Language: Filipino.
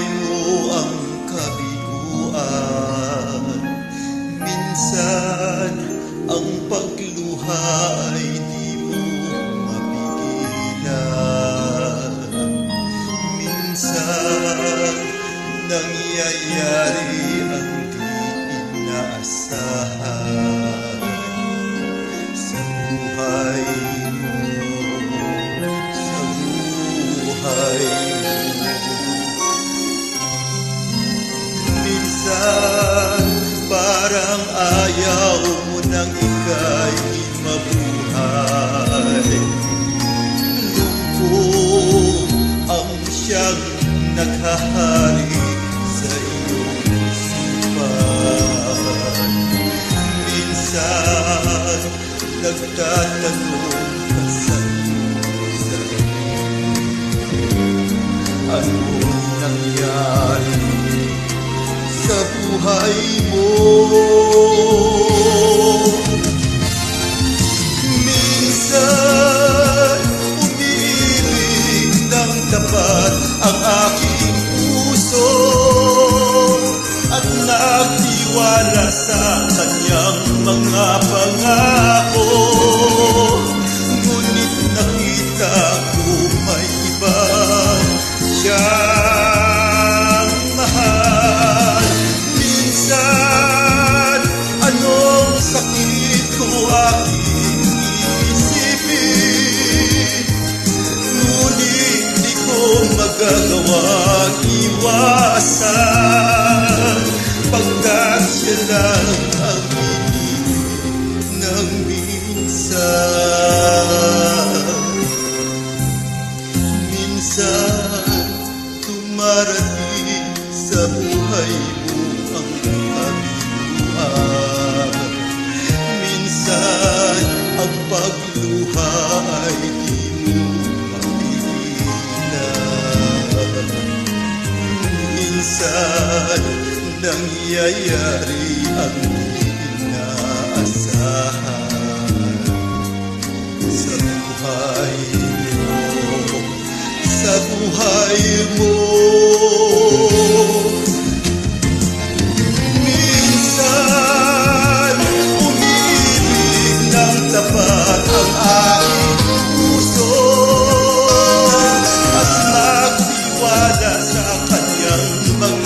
mo ang kabiguan. Minsan ang pagluha ay di mo mapigilan. Minsan nangyayari ang di inaasahan sa buhay mo, sa buhay mo. Minsan parang ayaw mo nang ika'y mabuhay. Lungkot ang siyang naghahari sa iyong isipan. Minsan nagtatanong ka sa sarili, anong nangyari sa buhay mo? Minsan umiibig ng tapat ang aking puso at nagtiwala sa kanyang mga pangako. Ngunit nakita ko may iba siyang mahal. Minsan anong sakit ko aking isipin, ngunit di ko magagawang iwasan, pagkat siya lang ang iibig ng minsan. Minsan tumarating sa buhay mo ang kabiguan. Minsan ang pagluha ay di mo mapigilan. Minsan nangyayari ang di inaasahan sa buhay mo, sa buhay mo. Minsan umiibig ng tapat ang aking puso at magtiwala sa kanyang mga